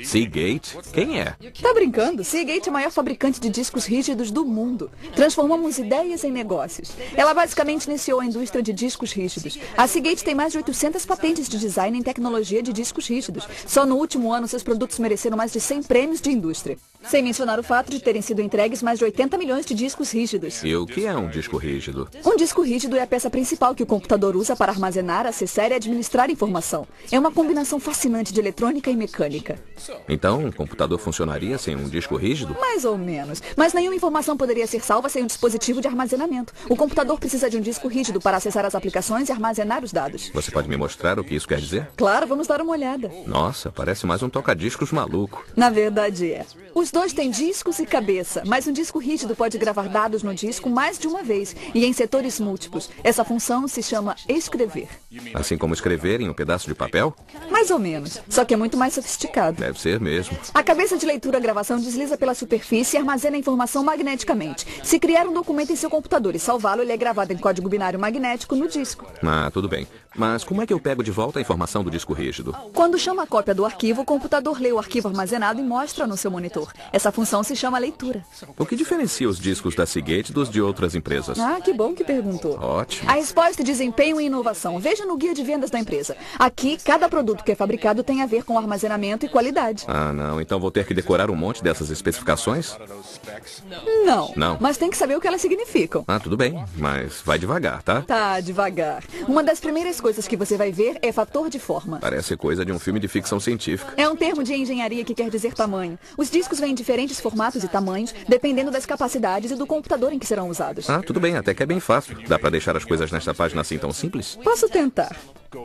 Seagate? Quem é? Tá brincando? Seagate é a maior fabricante de discos rígidos do mundo. Transformamos ideias em negócios. Ela basicamente iniciou a indústria de discos rígidos. A Seagate tem mais de 800 patentes de design em tecnologia de discos rígidos. Só no último ano, seus produtos mereceram mais de 100 prêmios de indústria. Sem mencionar o fato de terem sido entregues mais de 80 milhões de discos rígidos. E o que é um disco rígido? Um disco rígido é a peça principal que o computador usa para armazenar, acessar e administrar informação. É uma combinação fascinante de eletrônica e mecânica. Então, um computador funcionaria sem um disco rígido? Mais ou menos. Mas nenhuma informação poderia ser salva sem um dispositivo de armazenamento. O computador precisa de um disco rígido para acessar as aplicações e armazenar os dados. Você pode me mostrar o que isso quer dizer? Claro, vamos dar uma olhada. Nossa, parece mais um toca-discos maluco. Na verdade é. Os dois têm discos e cabeça, mas um disco rígido pode gravar dados no disco mais de uma vez e em setores múltiplos. Essa função se chama escrever. Assim como escrever em um pedaço de papel? Mais ou menos, só que é muito mais sofisticado. Deve ser mesmo. A cabeça de leitura-gravação desliza pela superfície e armazena a informação magneticamente. Se criar um documento em seu computador e salvá-lo, ele é gravado em código binário magnético no disco. Ah, tudo bem. Mas como é que eu pego de volta a informação do disco rígido? Quando chama a cópia do arquivo, o computador lê o arquivo armazenado e mostra no seu monitor. Essa função se chama leitura. O que diferencia os discos da Seagate dos de outras empresas? Ah, que bom que perguntou. Ótimo. A resposta é desempenho e inovação. Veja no guia de vendas da empresa. Aqui, cada produto que é fabricado tem a ver com armazenamento e qualidade. Ah, não. Então vou ter que decorar um monte dessas especificações? Não. Não. Mas tem que saber o que elas significam. Ah, tudo bem. Mas vai devagar, tá? Tá, devagar. Uma das primeiras coisas que você vai ver é fator de forma. Parece coisa de um filme de ficção científica. É um termo de engenharia que quer dizer tamanho. Os discos vêm em diferentes formatos e tamanhos, dependendo das capacidades e do computador em que serão usados. Ah, tudo bem. Até que é bem fácil. Dá pra deixar as coisas nesta página assim tão simples? Posso tentar.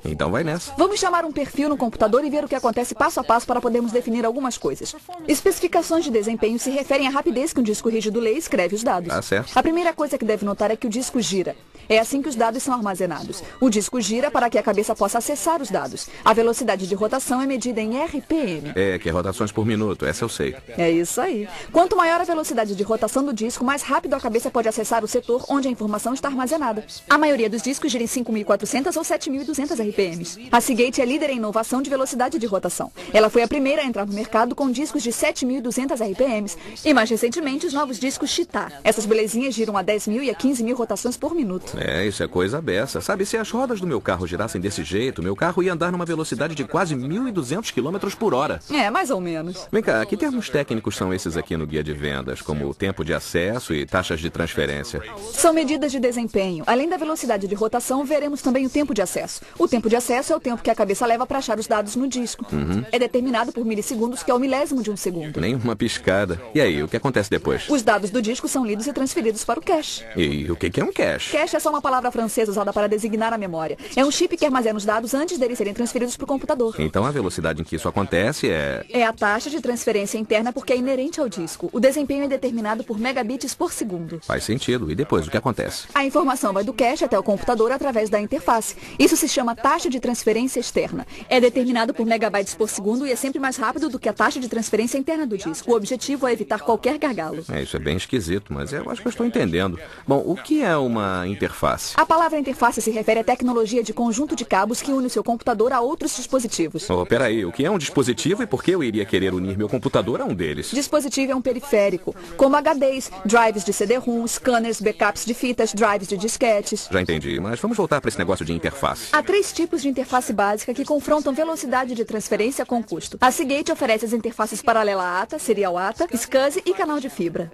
Então vai nessa. Vamos chamar um perfil no computador e ver o que acontece passo a passo para podermos definir algumas coisas. Especificações de desempenho se referem à rapidez que um disco rígido lê e escreve os dados. Ah, certo. A primeira coisa que deve notar é que o disco gira. É assim que os dados são armazenados. O disco gira para que a cabeça possa acessar os dados. A velocidade de rotação é medida em RPM. É, que é rotações por minuto. Essa eu sei. É isso aí. Quanto maior a velocidade de rotação do disco, mais rápido a cabeça pode acessar o setor onde a informação está armazenada. A maioria dos discos gira em 5.400 ou 7.200 RPMs. A Seagate é líder em inovação de velocidade de rotação. Ela foi a primeira a entrar no mercado com discos de 7.200 RPMs e, mais recentemente, os novos discos Cheetah. Essas belezinhas giram a 10.000 e a 15.000 rotações por minuto. É, isso é coisa beça. Sabe, se as rodas do meu carro girassem desse jeito, meu carro ia andar numa velocidade de quase 1.200 km por hora. É, mais ou menos. Vem cá, que termos técnicos são esses aqui no guia de vendas, como tempo de acesso e taxas de transferência? São medidas de desempenho. Além da velocidade de rotação, veremos também o tempo de acesso. O tempo de acesso é o tempo que a cabeça leva para achar os dados no disco. É determinado por milissegundos, que é o milésimo de um segundo. Nem uma piscada. E aí, o que acontece depois? Os dados do disco são lidos e transferidos para o cache. E o que é um cache? Cache é só uma palavra francesa usada para designar a memória. É um chip que armazena os dados antes deles serem transferidos para o computador. Então a velocidade em que isso acontece é... É a taxa de transferência interna porque é inerente ao disco. O desempenho é determinado por megabits por segundo. Faz sentido. E depois, o que acontece? A informação vai do cache até o computador através da interface. Isso se chama taxa de transferência externa. É determinado por megabytes por segundo e é sempre mais rápido do que a taxa de transferência interna do disco. O objetivo é evitar qualquer gargalo. Isso é bem esquisito, mas eu acho que eu estou entendendo. Bom, o que é uma interface? A palavra interface se refere à tecnologia de conjunto de cabos que une o seu computador a outros dispositivos. Oh, peraí, o que é um dispositivo e por que eu iria querer unir meu computador a um deles? Dispositivo é um periférico, como HDs, drives de CD-ROM, scanners, backups de fitas, drives de disquetes. Já entendi, mas vamos voltar para esse negócio de interface. Há 3 tipos de interface básica que confrontam velocidade de transferência com custo. A Seagate oferece as interfaces paralela ATA, serial ATA, SCSI e canal de fibra.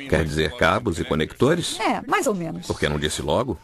Quer dizer cabos e conectores? É, mais ou menos. Por que não disse logo?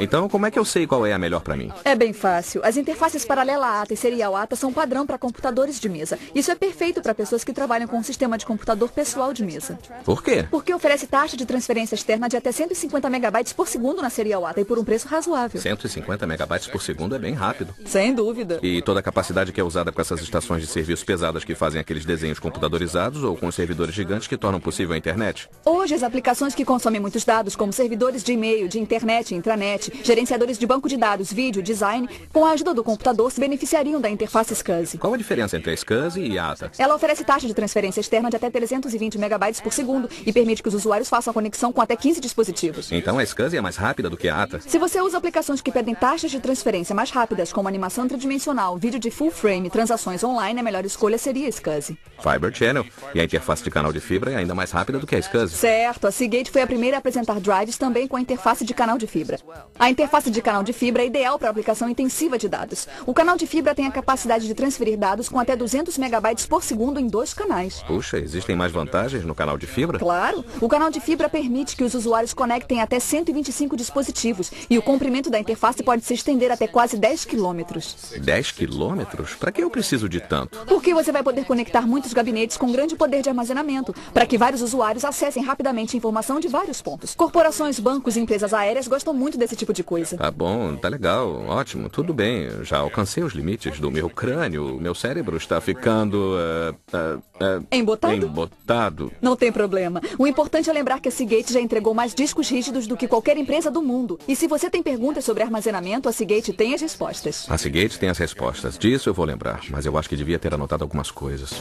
Então, como é que eu sei qual é a melhor para mim? É bem fácil. As interfaces paralela ATA e serial ATA são padrão para computadores de mesa. Isso é perfeito para pessoas que trabalham com um sistema de computador pessoal de mesa. Por quê? Porque oferece taxa de transferência externa de até 150 megabytes por segundo na serial ATA e por um preço razoável. 150 megabytes por segundo é bem rápido. Sem dúvida. E toda a capacidade que é usada com essas estações de serviço pesadas que fazem aqueles desenhos computadorizados ou com os servidores gigantes que tornam possível a internet? Hoje, as aplicações que consomem muitos dados, como servidores de e-mail, de internet, intranet, gerenciadores de banco de dados, vídeo, design, com a ajuda do computador, se beneficiariam da interface SCSI. Qual a diferença entre a SCSI e a ATA? Ela oferece taxa de transferência externa de até 320 megabytes por segundo e permite que os usuários façam a conexão com até 15 dispositivos. Então a SCSI é mais rápida do que a ATA? Se você usa aplicações que pedem taxas de transferência transferência mais rápidas, como animação tridimensional, vídeo de full frame, transações online, a melhor escolha seria a SCSI. Fiber Channel. E a interface de canal de fibra é ainda mais rápida do que a SCSI. Certo, a Seagate foi a primeira a apresentar drives também com a interface de canal de fibra. A interface de canal de fibra é ideal para aplicação intensiva de dados. O canal de fibra tem a capacidade de transferir dados com até 200 megabytes por segundo em 2 canais. Puxa, existem mais vantagens no canal de fibra? Claro, o canal de fibra permite que os usuários conectem até 125 dispositivos e o comprimento da interface pode se estender até quase 10 quilômetros. 10 quilômetros? Para que eu preciso de tanto? Porque você vai poder conectar muitos gabinetes com grande poder de armazenamento, para que vários usuários acessem rapidamente informação de vários pontos. Corporações, bancos e empresas aéreas gostam muito desse tipo de coisa. Tá bom, tá legal, ótimo, tudo bem. Já alcancei os limites do meu crânio. Meu cérebro está ficando... Embotado? Embotado. Não tem problema. O importante é lembrar que a Seagate já entregou mais discos rígidos do que qualquer empresa do mundo. E se você tem perguntas sobre armazenamento, a Seagate tem as respostas. A Seagate tem as respostas. Disso eu vou lembrar, mas eu acho que devia ter anotado algumas coisas.